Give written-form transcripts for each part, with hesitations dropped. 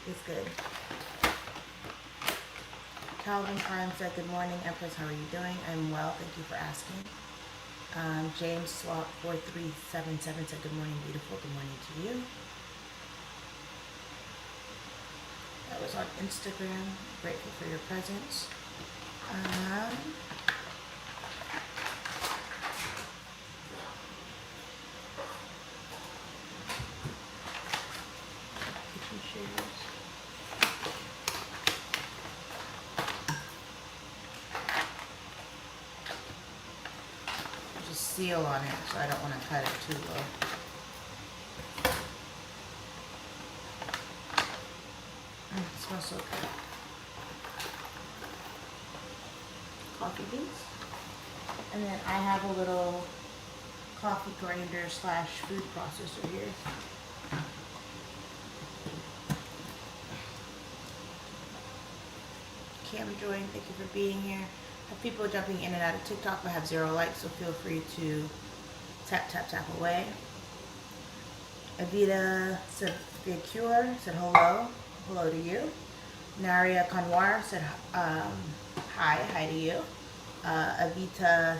It's good. Calvin Prime said, good morning, Empress. How are you doing? I'm well. Thank you for asking. James Swap 4377 said, good morning, beautiful. Good morning to you. That was on Instagram. Grateful for your presence. Kitchen shares. There's a seal on it, so I don't want to cut it too low. It smells so good. Coffee beans. And then I have a little coffee grinder slash food processor here. Cam join, thank you for being here. I have people jumping in and out of TikTok, but have 0 likes, so feel free to tap, tap, tap away. Avita Cure said hello. Hello to you. Naria Kanwar said hi to you. Avita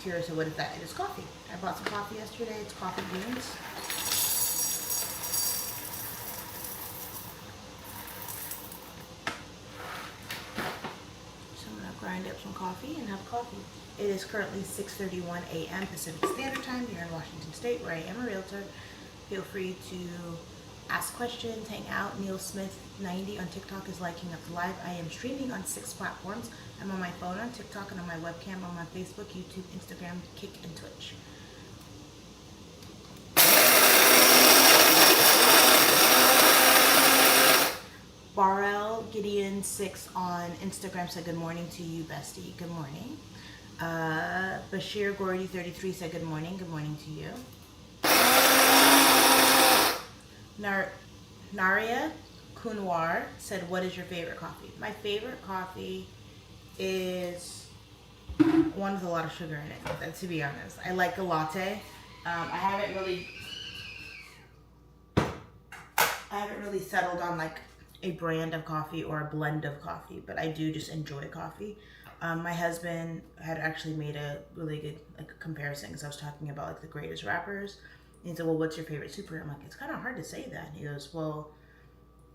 Cure said, what is that? It is coffee. I bought some coffee yesterday. It's coffee beans. So I'm going to grind up some coffee and have coffee. It is currently 6:31 a.m. Pacific Standard Time here in Washington State, where I am a realtor. Feel free to ask questions, hang out. Neil Smith 90 on TikTok is liking up the live. I am streaming on 6 platforms. I'm on my phone on TikTok and on my webcam on my Facebook, YouTube, Instagram, Kick, and Twitch. Barrel Gideon 6 on Instagram said good morning to you, bestie. Good morning. Bashir Gordy 33 said good morning. Good morning to you. Naria Kunwar said, what is your favorite coffee? My favorite coffee is one with a lot of sugar in it, to be honest. I like a latte. I haven't really settled on like a brand of coffee or a blend of coffee, but I do just enjoy coffee. My husband had actually made a really good comparison, because I was talking about like the greatest rappers. And he said, well, what's your favorite superhero? I'm like, it's kind of hard to say that. And he goes, well,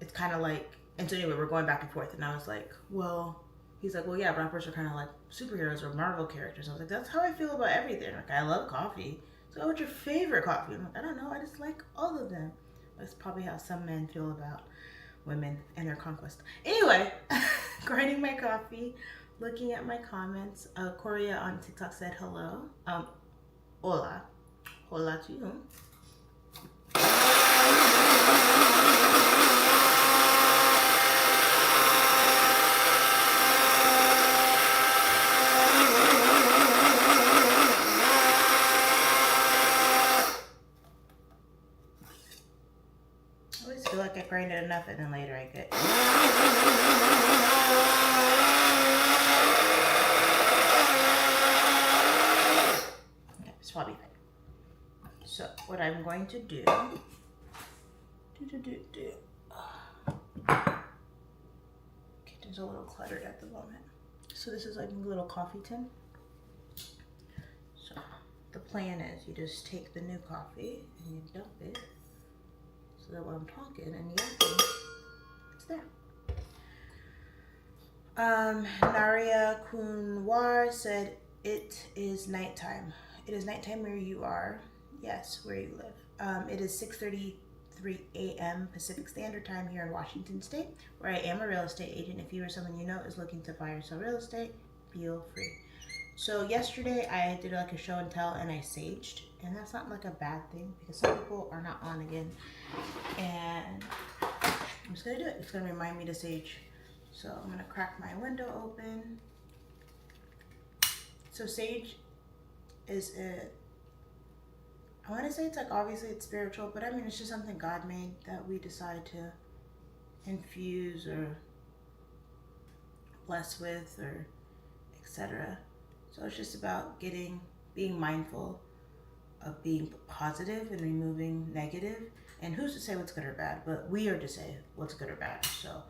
it's kind of like, and so anyway, we're going back and forth. And I was like, well, he's like, well, yeah, rappers are kind of like superheroes or Marvel characters. I was like, that's how I feel about everything. Like, I love coffee. So what's your favorite coffee? I'm like, I don't know. I just like all of them. That's probably how some men feel about women and their conquest. Anyway, grinding my coffee, looking at my comments. Korea on TikTok said hello. Hola. Hola to you. I always feel like I grind it enough and then later I get... Okay, it's probably fine. So what I'm going to do... Kitchen's a little cluttered at the moment. So this is like a little coffee tin. So the plan is you just take the new coffee and you dump it, so that when I'm talking and yapping, it's there. Naria Kunwar said, it is nighttime. It is nighttime where you are. Yes, where you live. It is 6:33 a.m. Pacific Standard Time here in Washington State, where I am a real estate agent. If you or someone you know is looking to buy or sell real estate, feel free. So yesterday I did like a show and tell and I saged, and that's not like a bad thing because some people are not on again, and I'm just gonna do it. It's gonna remind me to sage. So I'm gonna crack my window open. So sage is it, I want to say it's like, obviously it's spiritual, but I mean it's just something God made that we decide to infuse or bless with or etc. So it's just about being mindful of being positive and removing negative. And who's to say what's good or bad? But we are to say what's good or bad. So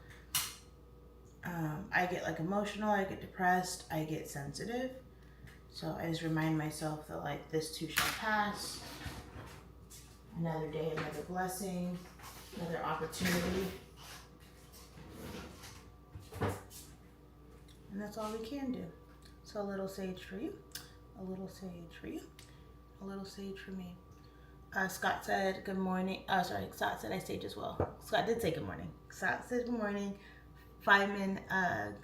I get like emotional, I get depressed, I get sensitive. So I just remind myself that like this too shall pass. Another day, another blessing, another opportunity. And that's all we can do. So a little sage for you, a little sage for you, a little sage for me. Scott said good morning. Scott said I sage as well. Scott did say good morning. Scott said good morning. Fireman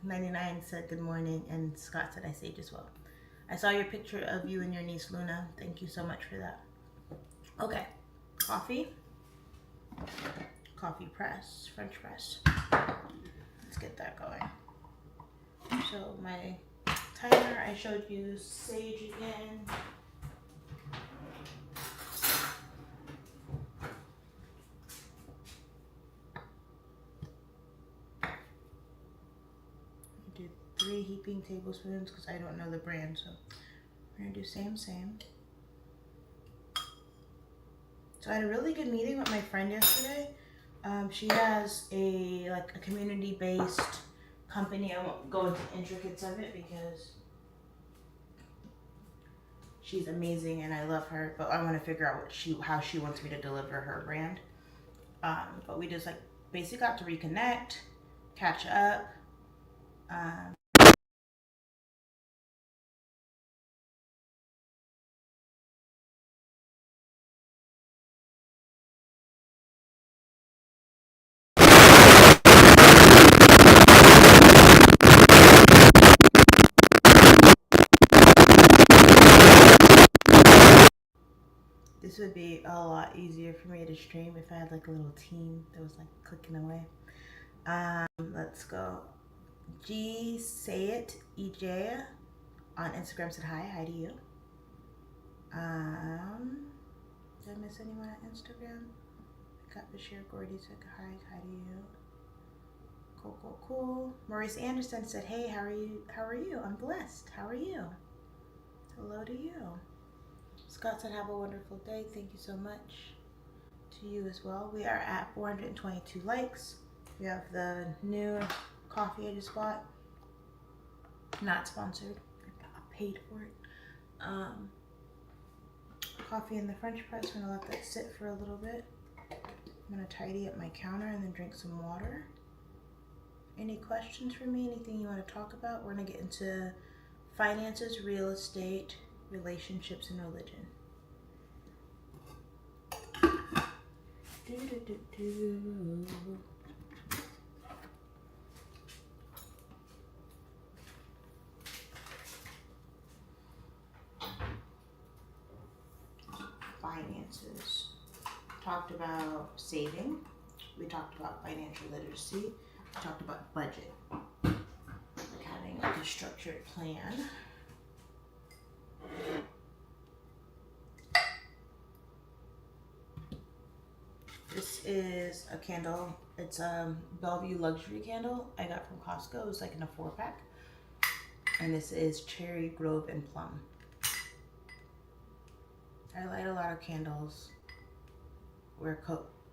99 said good morning, and Scott said I sage as well. I saw your picture of you and your niece Luna. Thank you so much for that. Okay, coffee press, French press. Let's get that going. So my timer, I showed you sage again. Do 3 heaping tablespoons because I don't know the brand, so we're gonna do same. So I had a really good meeting with my friend yesterday. She has a community-based company. I won't go into intricates of it because she's amazing and I love her. But I want to figure out how she wants me to deliver her brand. But we just basically got to reconnect, catch up. This would be a lot easier for me to stream if I had like a little team that was like clicking away. Let's go. G Say It EJ on Instagram said hi to you. Did I miss anyone on Instagram? Got Bashir Gordy said hi to you. Cool. Maurice Anderson said, hey, how are you? I'm blessed. How are you? Hello to you. Scott said, have a wonderful day. Thank you so much. To you as well. We are at 422 likes. We have the new coffee I just bought. Not sponsored. I paid for it. Coffee in the French press. I'm gonna let that sit for a little bit. I'm gonna tidy up my counter and then drink some water. Any questions for me? Anything you want to talk about? We're gonna get into finances, real estate, relationships, and religion. Finances. Talked about saving. We talked about financial literacy. We talked about budget. Like having a structured plan. This is a candle. It's a Bellevue luxury candle I got from Costco. It was like in a 4-pack. And this is Cherry, Grove, and Plum. I light a lot of candles, wear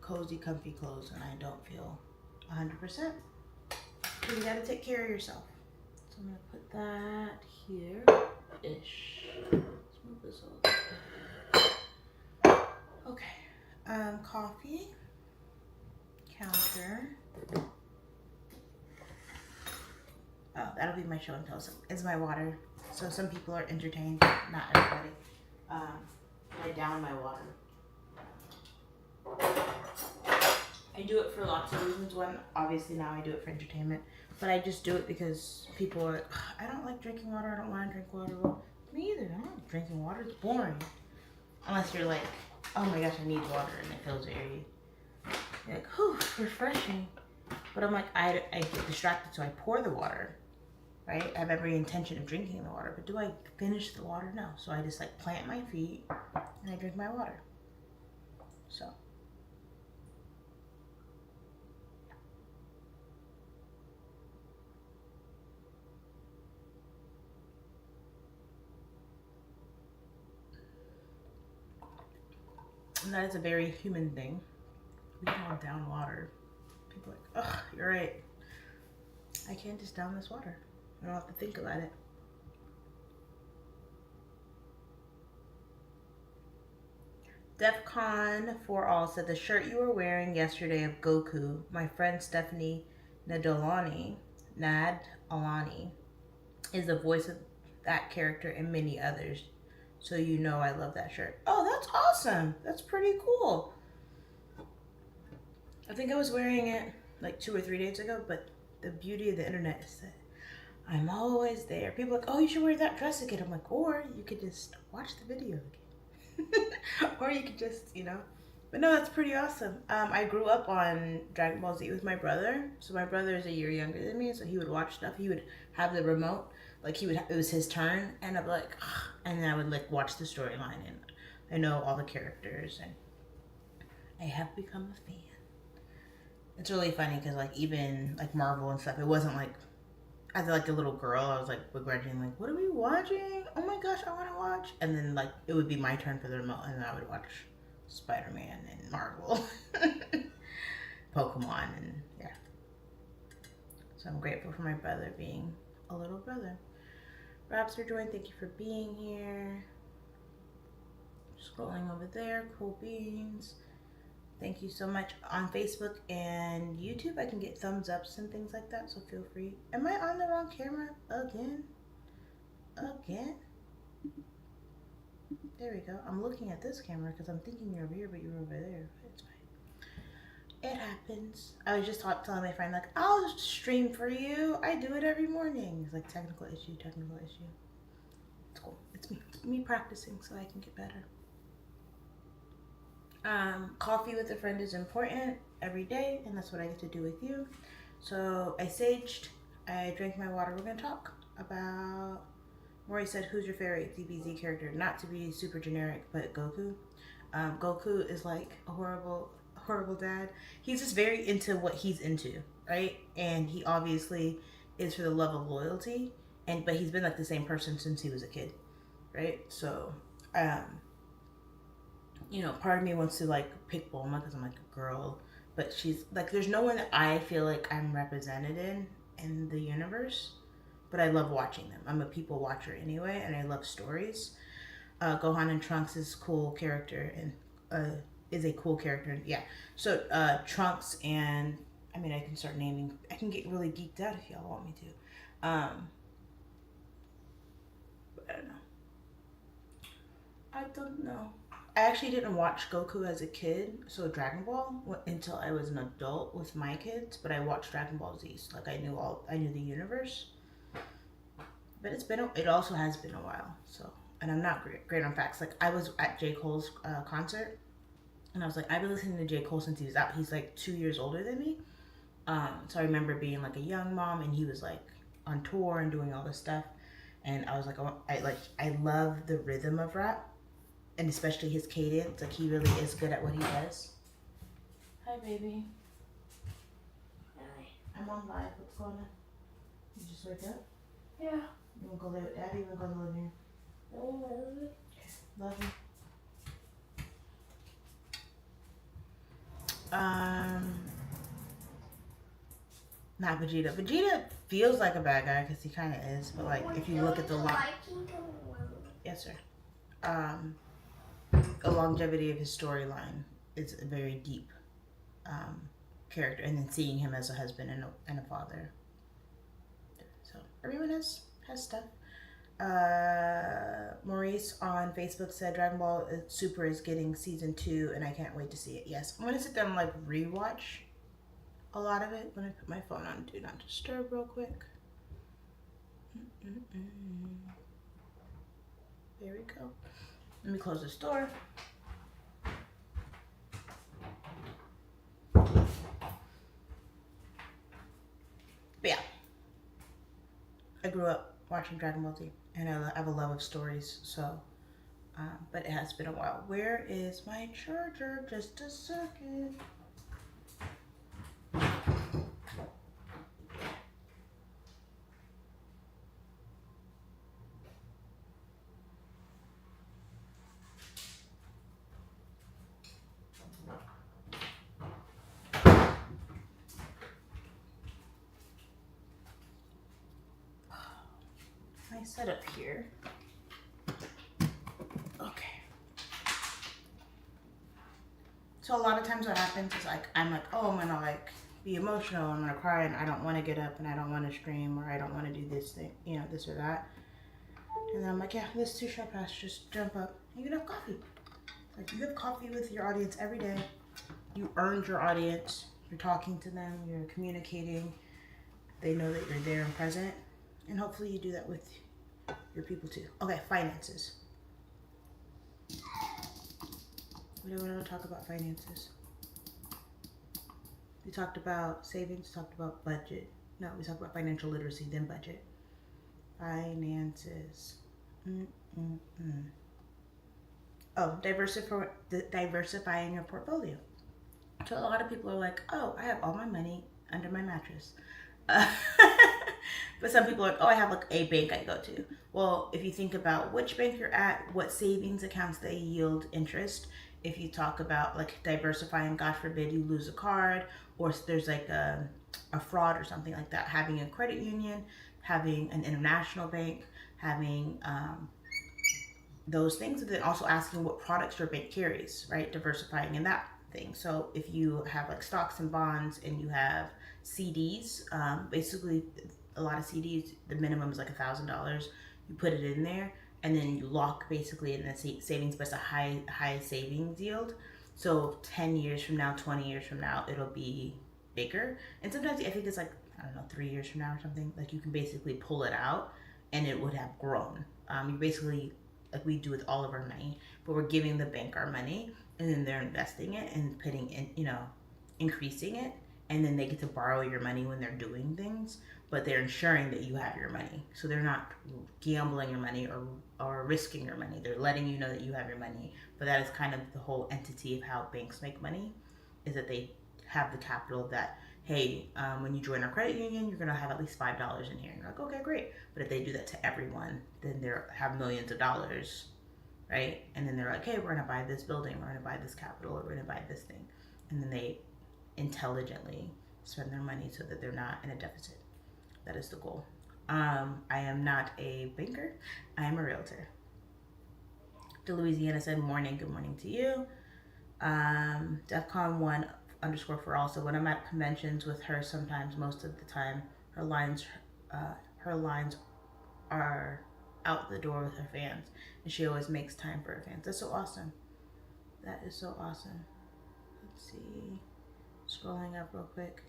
cozy, comfy clothes, and I don't feel 100%. So you gotta take care of yourself. So I'm gonna put that here-ish. Let's move this over. Okay. Coffee. Counter. Oh, that'll be my show and tell. It's my water. So some people are entertained, not everybody. I down my water. I do it for lots of reasons. One, obviously now I do it for entertainment, but I just do it because people are like, I don't like drinking water. I don't want to drink water. Well, me either. I'm not drinking water. It's boring. Unless you're like, oh my gosh, I need water, and it fills airy. You're like, whew, refreshing. But I'm like, I get distracted, so I pour the water. Right? I have every intention of drinking the water, but do I finish the water? No. So I just plant my feet and I drink my water. So. And that is a very human thing. can't down water. People are like, ugh, you're right. I can't just down this water. I don't have to think about it. DEFCON for All said the shirt you were wearing yesterday of Goku, my friend Stephanie Nadolani, is the voice of that character and many others. So you know I love that shirt. Oh, that's awesome. That's pretty cool. I think I was wearing it like 2 or 3 days ago, but the beauty of the internet is that I'm always there. People are like, oh, you should wear that dress again. I'm like, or you could just watch the video again. Or you could just, you know. But no, that's pretty awesome. I grew up on Dragon Ball Z with my brother. So my brother is a year younger than me, so he would watch stuff. He would have the remote. Like, it was his turn, and I'd be like, ugh, and then I would, like, watch the storyline, and I know all the characters, and I have become a fan. It's really funny, because, like, even, like, Marvel and stuff, it wasn't, like, as like a little girl, I was like begrudging, like, what are we watching? Oh my gosh, I want to watch. And then like it would be my turn for the remote, and then I would watch Spider-Man and Marvel, Pokemon, and yeah. So I'm grateful for my brother being a little brother. Raps for Join, thank you for being here. Scrolling over there, cool beans. Thank you so much. On Facebook and YouTube, I can get thumbs ups and things like that, so feel free. Am I on the wrong camera again? Again? There we go. I'm looking at this camera because I'm thinking you're over here, but you're over there. It's fine. It happens. I was just telling my friend, like, I'll stream for you. I do it every morning. It's like technical issue, technical issue. It's cool. It's me practicing so I can get better. Coffee with a friend is important every day, and that's what I get to do with you. So I saged, I drank my water. We're gonna talk about, Maury said, who's your favorite DBZ character? Not to be super generic, but Goku. Goku is like a horrible dad. He's just very into what he's into, right? And he obviously is for the love of loyalty, but he's been like the same person since he was a kid, right? So, you know, part of me wants to like pick Bulma because I'm like a girl, but she's like, there's no one that I feel like I'm represented in the universe, but I love watching them. I'm a people watcher anyway, and I love stories. Gohan and Trunks is cool character and is a cool character. Yeah. So Trunks and I mean I can start naming. I can get really geeked out if y'all want me to. But I don't know. I don't know. I actually didn't watch Goku as a kid, so Dragon Ball, until I was an adult with my kids. But I watched Dragon Ball Z, so like I knew the universe. But it also has been a while. So, and I'm not great on facts. Like I was at J. Cole's concert, and I was like, I've been listening to J. Cole since he was out. He's like 2 years older than me. So I remember being like a young mom, and he was like on tour and doing all this stuff, and I was like, I love the rhythm of rap. And especially his cadence, like he really is good at what he does. Hi, baby. Hi. I'm on live. What's going on? You just wake up? Yeah. You wanna go live with Daddy? You wanna go to the living room? Love you. Not Vegeta. Vegeta feels like a bad guy because he kind of is, but like if you look at the yes, sir. The longevity of his storyline is a very deep character, and then seeing him as a husband and a father. So everyone has stuff. Maurice on Facebook said Dragon Ball Super is getting season 2, and I can't wait to see it. Yes, I'm gonna sit down and like rewatch a lot of it. Let me put my phone on Do Not Disturb real quick. There we go. Let me close this door. But yeah, I grew up watching Dragon Ball Z, and I have a love of stories, so, but it has been a while. Where is my charger? Just a second. my setup here. Okay. So a lot of times what happens is like, I'm like, oh, I'm gonna like be emotional, I'm gonna cry, and I don't want to get up, and I don't want to scream, or I don't want to do this thing, you know, this or that. And then I'm like, yeah, this too shall pass. Just jump up. You can have coffee. Like, you have coffee with your audience every day. You earned your audience. You're talking to them. You're communicating. They know that you're there and present. And hopefully you do that with your people too. Okay, finances. We don't want to talk about finances. We talked about savings, talked about budget. No, we talked about financial literacy, then budget. Finances. Oh, diversifying your portfolio. So a lot of people are like, oh, I have all my money under my mattress. But some people are like, oh, I have like a bank I go to. Well, if you think about which bank you're at, what savings accounts they yield interest, if you talk about like diversifying, God forbid you lose a card, or there's like a fraud or something like that, having a credit union, having an international bank, having those things, and then also asking what products your bank carries, right? Diversifying in that thing. So if you have like stocks and bonds and you have CDs, basically a lot of CDs, the minimum is like $1,000. You put it in there and then you lock basically in the savings, but it's a high savings yield. So 10 years from now, 20 years from now, it'll be bigger. And sometimes I think it's like, I don't know, 3 years from now or something, like you can basically pull it out and it would have grown. You basically, like we do with all of our money, but we're giving the bank our money and then they're investing it and putting in, you know, increasing it. And then they get to borrow your money when they're doing things, but they're ensuring that you have your money. So they're not gambling your money or risking your money. They're letting you know that you have your money. But that is kind of the whole entity of how banks make money, is that they have the capital that, hey, when you join our credit union, you're gonna have at least $5 in here. And you're like, okay, great. But if they do that to everyone, then they have millions of dollars, right? And then they're like, hey, we're gonna buy this building, we're gonna buy this capital, or we're gonna buy this thing. And then they intelligently spend their money so that they're not in a deficit. That is the goal. I am not a banker. I am a realtor. To Louisiana said, morning, good morning to you. DEFCON 1 underscore for all. So when I'm at conventions with her, sometimes most of the time her lines are out the door with her fans, and she always makes time for her fans. That's so awesome. That is so awesome. Let's see. Scrolling up real quick.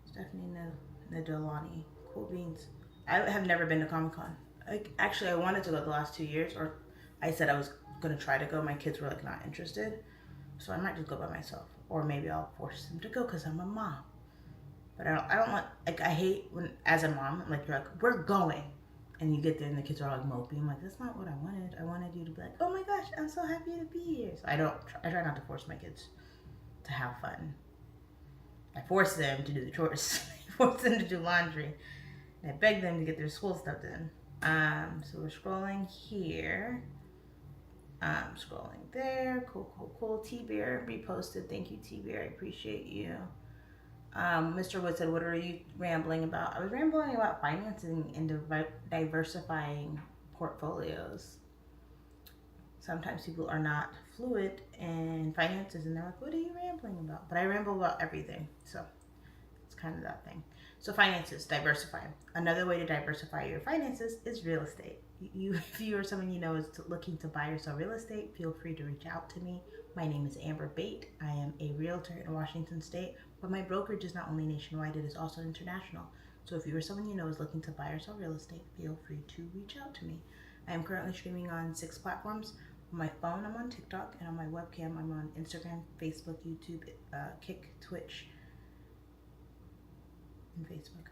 Stephanie Nadolani. Cool beans. I have never been to Comic-Con. Actually, I wanted to go the last 2 years, or I said I was going to try to go. My kids were like not interested. So I might just go by myself. Or maybe I'll force them to go because I'm a mom. But I don't want, like, I hate when, as a mom, like, you're like, we're going. And you get there and the kids are like moping. I'm like, that's not what I wanted. I wanted you to be like, oh my gosh, I'm so happy to be here. So I try not to force my kids to have fun. I force them to do the chores. I force them to do laundry. And I beg them to get their school stuff done. So we're scrolling here. Scrolling there. Cool. T-Bear reposted. Thank you, T-Bear. I appreciate you. Mr. Wood said, what are you rambling about? I was rambling about financing and diversifying portfolios. Sometimes people are not fluid in finances and they're like, what are you rambling about? But I ramble about everything. So it's kind of that thing. So finances, diversify. Another way to diversify your finances is real estate. If you or someone you know is looking to buy or sell real estate, feel free to reach out to me. My name is Amber Bate. I am a realtor in Washington State, but my brokerage is not only nationwide, it is also international. So if you or someone you know is looking to buy or sell real estate, feel free to reach out to me. I am currently streaming on 6 platforms. On my phone, I'm on TikTok, and on my webcam, I'm on Instagram, Facebook, YouTube, Kick, Twitch, and Facebook.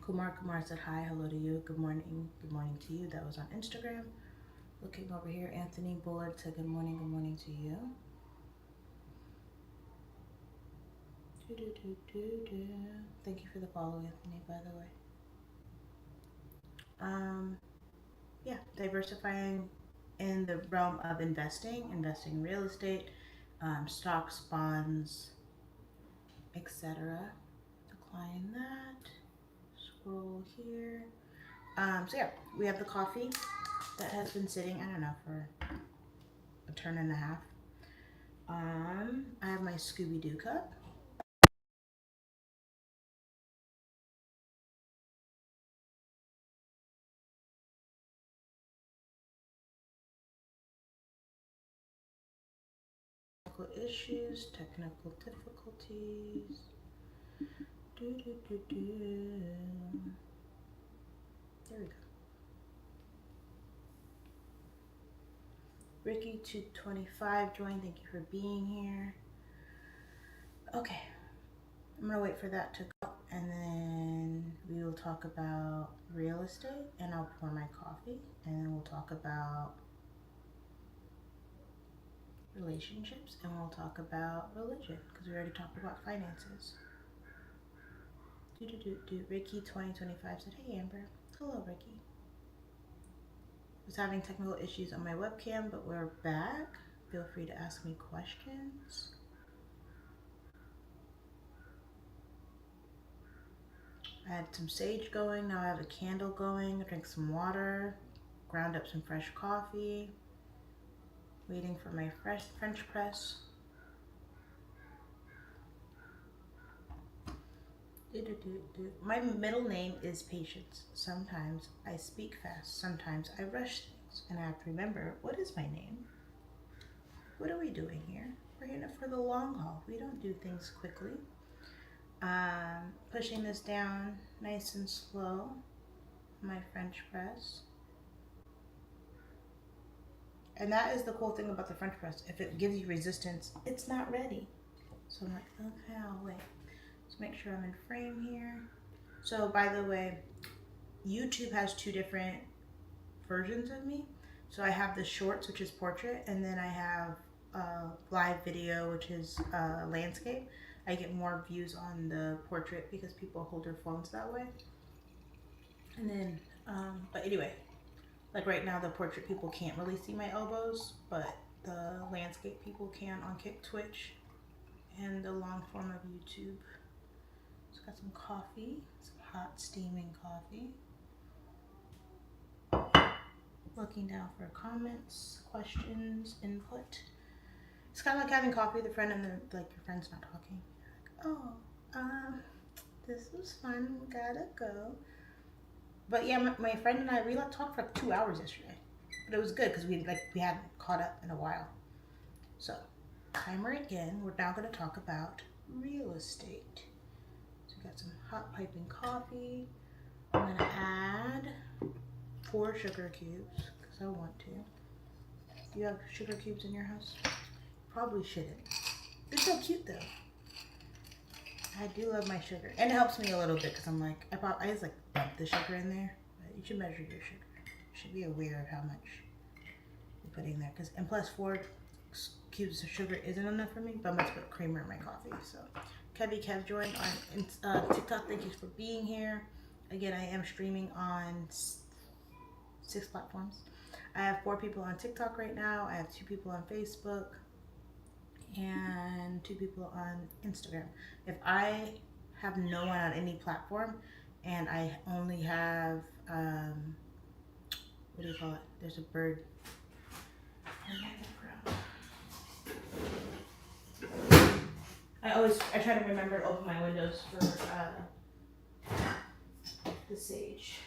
Kumar said hi, hello to you. Good morning to you. That was on Instagram. Looking over here, Anthony Bullard said good morning to you. Thank you for the follow, Anthony, by the way. Yeah, diversifying in the realm of investing in real estate, stocks, bonds, etc. Applying that. Scroll here. So yeah, we have the coffee that has been sitting, I don't know, for a turn and a half. I have my Scooby-Doo cup. Technical difficulties. There we go. Ricky225 joined. Thank you for being here. Okay, I'm gonna wait for that to go, and then we will talk about real estate, and I'll pour my coffee, and then we'll talk about relationships, and we'll talk about religion, because we already talked about finances. Ricky2025 said, hey Amber. Hello Ricky. Was having technical issues on my webcam, but we're back. Feel free to ask me questions. I had some sage going, now I have a candle going. I drank some water, ground up some fresh coffee, waiting for my French press. My middle name is Patience. Sometimes I speak fast, sometimes I rush things, and I have to remember, what is my name? What are we doing here? We're in it for the long haul. We don't do things quickly. Pushing this down nice and slow, my French press. And that is the cool thing about the French press. If it gives you resistance, it's not ready. So I'm like, okay, I'll wait. Let's make sure I'm in frame here. So by the way, YouTube has two different versions of me. So I have the shorts, which is portrait, and then I have live video, which is landscape. I get more views on the portrait because people hold their phones that way. And then, but anyway, like right now the portrait people can't really see my elbows, but the landscape people can on Kick Twitch and the long form of YouTube. Just got some coffee, some hot steaming coffee. Looking down for comments, questions, input. It's kind of like having coffee with a friend and then like your friend's not talking. Like, oh, this was fun, gotta go. But yeah, my friend and I, we talked for like 2 hours yesterday. But it was good because we hadn't caught up in a while. So, timer again. We're now going to talk about real estate. So we got some hot piping coffee. I'm going to add 4 sugar cubes because I want to. Do you have sugar cubes in your house? Probably shouldn't. They're so cute though. I do love my sugar, and it helps me a little bit because I'm like, I just like dump the sugar in there. But you should measure your sugar. You should be aware of how much you're putting there. And plus 4 cubes of sugar isn't enough for me, but I'm going to put creamer in my coffee. So, Kevy Kev joined on TikTok. Thank you for being here. Again, I am streaming on 6 platforms. I have 4 people on TikTok right now. I have 2 people on Facebook. And 2 people on Instagram. If I have no one on any platform and I only have what do you call it? There's a bird. I try to remember to open my windows for the sage.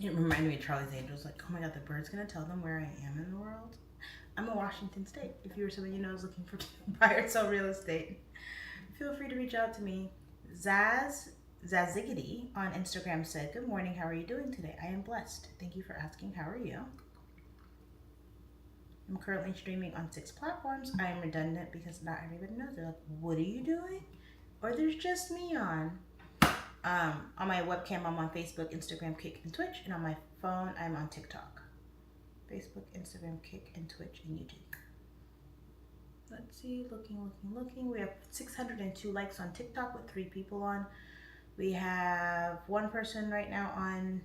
It reminded me of Charlie's Angels, like, oh my god, the bird's gonna tell them where I am in the world. I'm in Washington State. If you were somebody you know is looking for buy or sell real estate, feel free to reach out to me. Zaziggity on Instagram said, good morning, how are you doing today? I am blessed. Thank you for asking, how are you? I'm currently streaming on 6 platforms. I am redundant because not everybody knows. They're like, what are you doing? Or there's just me on. On my webcam, I'm on Facebook, Instagram, Kick, and Twitch. And on my phone, I'm on TikTok. Facebook, Instagram, Kick, and Twitch, and YouTube. Let's see, looking. We have 602 likes on TikTok with 3 people on. We have one person right now on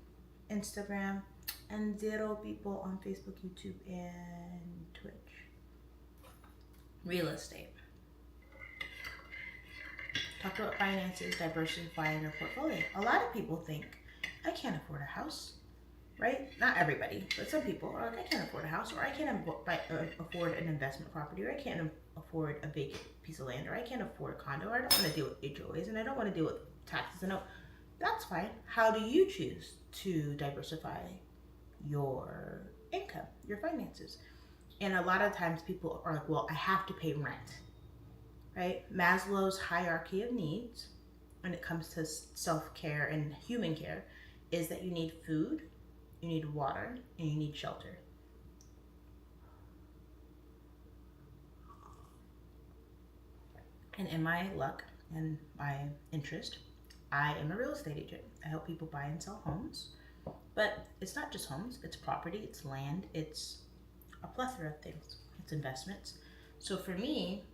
Instagram and 0 people on Facebook, YouTube, and Twitch. Real estate. Talk about finances, diversifying your portfolio. A lot of people think, I can't afford a house, right? Not everybody, but some people are like, I can't afford a house, or I can't afford an investment property, or I can't afford a big piece of land, or I can't afford a condo, or I don't want to deal with HOAs, and I don't want to deal with taxes. And that's fine. How do you choose to diversify your income, your finances? And a lot of times people are like, well, I have to pay rent, right? Maslow's hierarchy of needs when it comes to self-care and human care is that you need food, you need water, and you need shelter. And in my luck and my interest, I am a real estate agent. I help people buy and sell homes. But it's not just homes, it's property, it's land, it's a plethora of things. It's investments. So for me,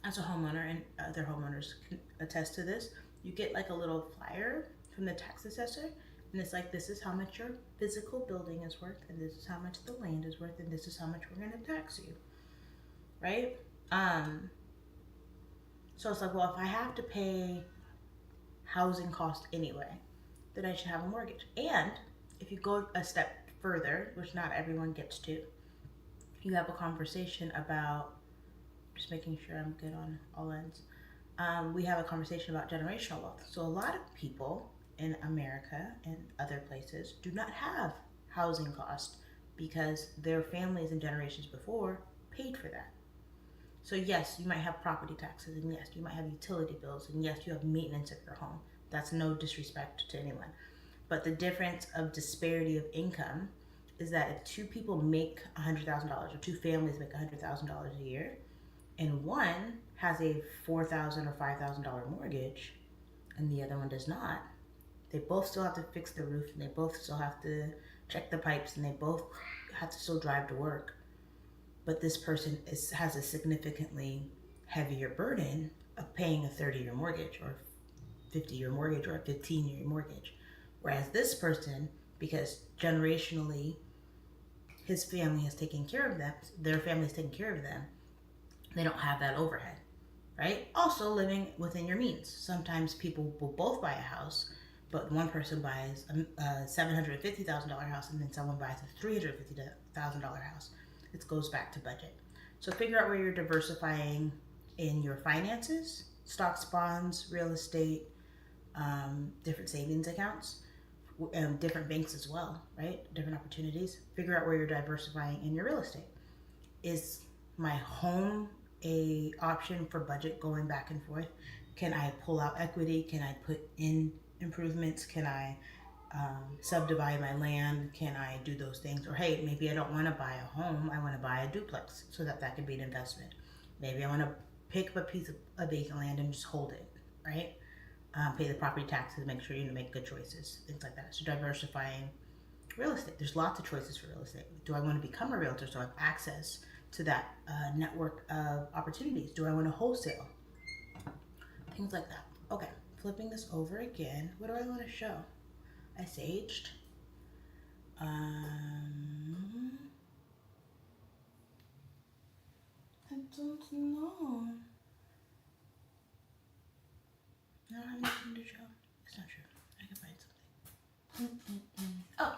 as a homeowner, and other homeowners can attest to this, you get like a little flyer from the tax assessor, and it's like, this is how much your physical building is worth, and this is how much the land is worth, and this is how much we're gonna tax you, right? So it's like, well, if I have to pay housing cost anyway, then I should have a mortgage. And if you go a step further, which not everyone gets to, you have a conversation about, just making sure I'm good on all ends. We have a conversation about generational wealth. So a lot of people in America and other places do not have housing cost because their families and generations before paid for that. So yes, you might have property taxes, and yes, you might have utility bills, and yes, you have maintenance of your home. That's no disrespect to anyone. But the difference of disparity of income is that if 2 people make $100,000, or 2 families make $100,000 a year, and one has a $4,000 or $5,000 mortgage, and the other one does not, they both still have to fix the roof, and they both still have to check the pipes, and they both have to still drive to work. But this person has a significantly heavier burden of paying a 30-year mortgage, or 50-year mortgage, or a 15-year mortgage. Whereas this person, because generationally his family has taken care of them, their family has taken care of them, they don't have that overhead, right? Also, living within your means. Sometimes people will both buy a house, but one person buys a $750,000 house, and then someone buys a $350,000 house. It goes back to budget. So figure out where you're diversifying in your finances: stocks, bonds, real estate, different savings accounts, different banks as well, right? Different opportunities. Figure out where you're diversifying in your real estate. Is my home a option for budget going back and forth? Can I pull out equity? Can I put in improvements? Can I subdivide my land? Can I do those things? Or hey, maybe I don't want to buy a home, I want to buy a duplex, so that could be an investment. Maybe I want to pick up a piece of vacant land and just hold it, right? Pay the property taxes, make sure you make good choices, things like that. So diversifying real estate. There's lots of choices for real estate. Do I want to become a realtor so I have access to that network of opportunities? Do I want to wholesale? Things like that. Okay, flipping this over again. What do I want to show? I saged. I don't know. I don't have anything to show. It's not true. I can find something. Oh.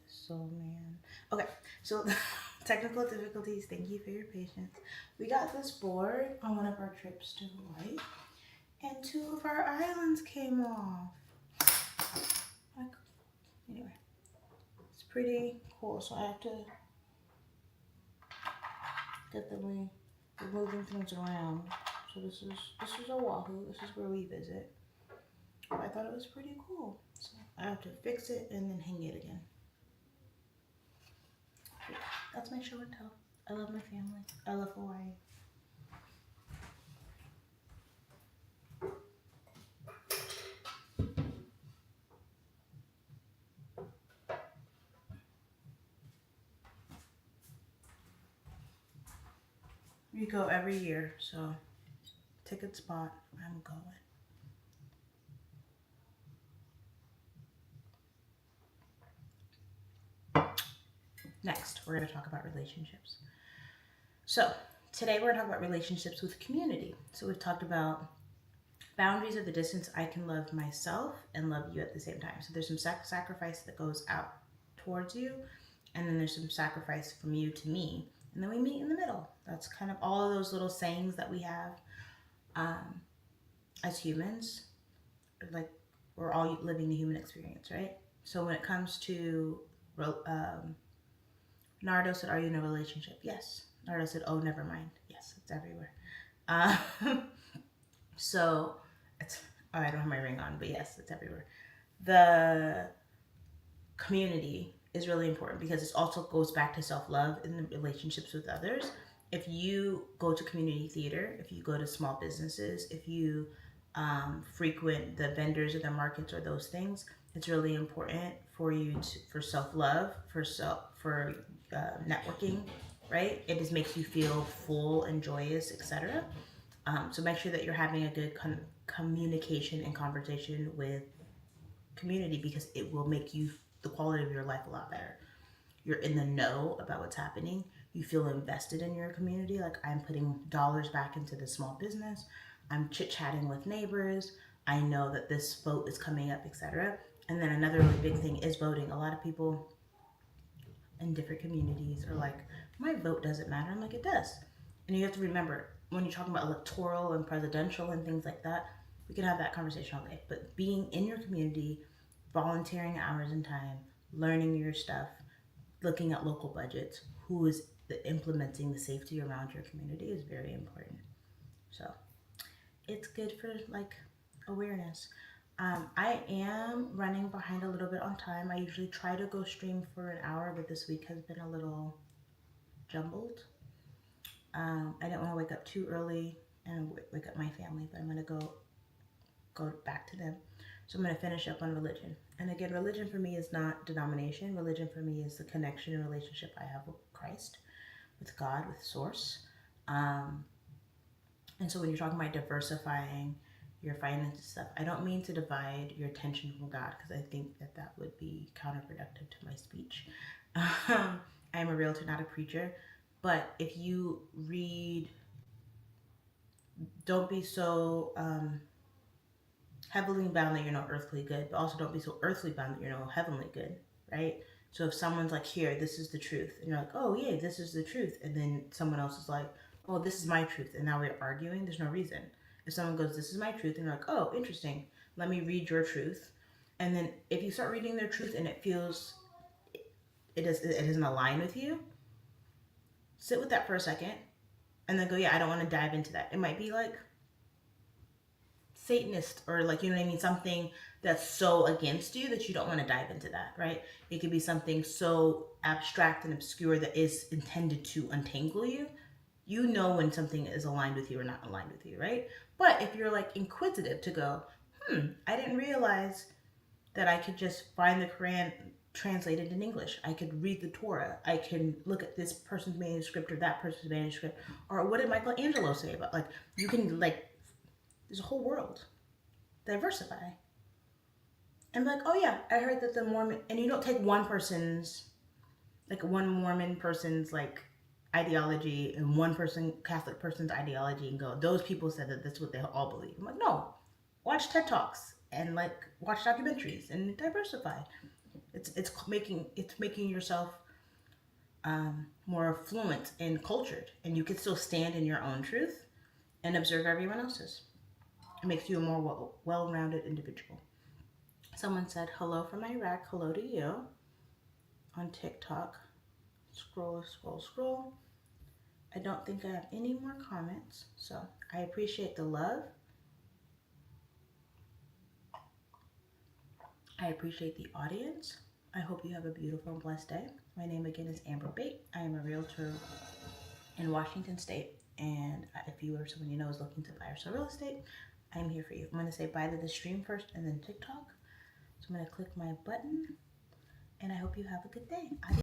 Soul man. Okay, so technical difficulties. Thank you for your patience. We got this board on one of our trips to Hawaii, and 2 of our islands came off. Like, anyway, it's pretty cool. So I have to Get them we're moving things around. So this is Oahu. This is where we visit. I thought it was pretty cool. So I have to fix it and then hang it again. That's my show and tell. I love my family. I love Hawaii. We go every year, so ticket spot, I'm going. Next, we're going to talk about relationships. So today we're going to talk about relationships with community. So we've talked about boundaries of the distance I can love myself and love you at the same time. So there's some sacrifice that goes out towards you, and then there's some sacrifice from you to me, and then we meet in the middle. That's kind of all of those little sayings that we have as humans. Like, we're all living the human experience, right? So when it comes to Nardo said, are you in a relationship? Yes. Nardo said, oh, never mind. Yes, it's everywhere. So it's, oh, I don't have my ring on, but yes, it's everywhere. The community is really important because it also goes back to self-love in the relationships with others. If you go to community theater, if you go to small businesses, if you frequent the vendors or the markets or those things, it's really important for you for self-love, for networking, right? It just makes you feel full and joyous, etc. So make sure that you're having a good communication and conversation with community, because it will make the quality of your life a lot better. You're in the know about what's happening. You feel invested in your community. Like, I'm putting dollars back into this small business. I'm chit-chatting with neighbors. I know that this vote is coming up, etc. And then another really big thing is voting. A lot of people in different communities are like, my vote doesn't matter. I'm like, it does. And you have to remember, when you're talking about electoral and presidential and things like that, we can have that conversation all day. But being in your community, volunteering hours and time, learning your stuff, looking at local budgets, who is implementing the safety around your community is very important. So it's good for like awareness. I am running behind a little bit on time. I usually try to go stream for an hour, but this week has been a little jumbled. I didn't want to wake up too early and wake up my family, but I'm going to go back to them. So I'm going to finish up on religion. And again, religion for me is not denomination. Religion for me is the connection and relationship I have with Christ, with God, with Source. And so when you're talking about diversifying your finances stuff, I don't mean to divide your attention from God, because I think that would be counterproductive to my speech. I am a realtor, not a preacher. But if you read, don't be so heavily bound that you're no earthly good, but also don't be so earthly bound that you're no heavenly good, right? So if someone's like, here, this is the truth, and you're like, oh, yeah, this is the truth, and then someone else is like, oh, this is my truth, and now we're arguing, there's no reason. If someone goes, this is my truth, and you're like, oh, interesting, let me read your truth. And then if you start reading their truth and it feels, it doesn't align with you, sit with that for a second, and then go, yeah, I don't want to dive into that. It might be like Satanist, or like, you know what I mean, something that's so against you that you don't want to dive into that, right? It could be something so abstract and obscure that is intended to untangle you. You know when something is aligned with you or not aligned with you, right? But if you're like inquisitive to go, I didn't realize that I could just find the Quran translated in English. I could read the Torah. I can look at this person's manuscript or that person's manuscript. Or what did Michelangelo say about, like, you can, like, there's a whole world. Diversify. And be like, oh yeah, I heard that the Mormon, and you don't take one Mormon person's, like, ideology and one Catholic person's ideology and go, those people said that that's what they all believe. I'm like, no. Watch TED Talks and, like, watch documentaries and diversify. It's making yourself more fluent and cultured, and you can still stand in your own truth and observe everyone else's. It makes you a more well-rounded individual. Someone said, hello from Iraq, hello to you, on TikTok. Scroll. I don't think I have any more comments, so I appreciate the love. I appreciate the audience. I hope you have a beautiful and blessed day. My name again is Amber Bate. I am a realtor in Washington State, and if you or someone you know is looking to buy or sell real estate, I'm here for you. I'm going to say bye to the stream first and then TikTok. So I'm going to click my button, and I hope you have a good day. Adios.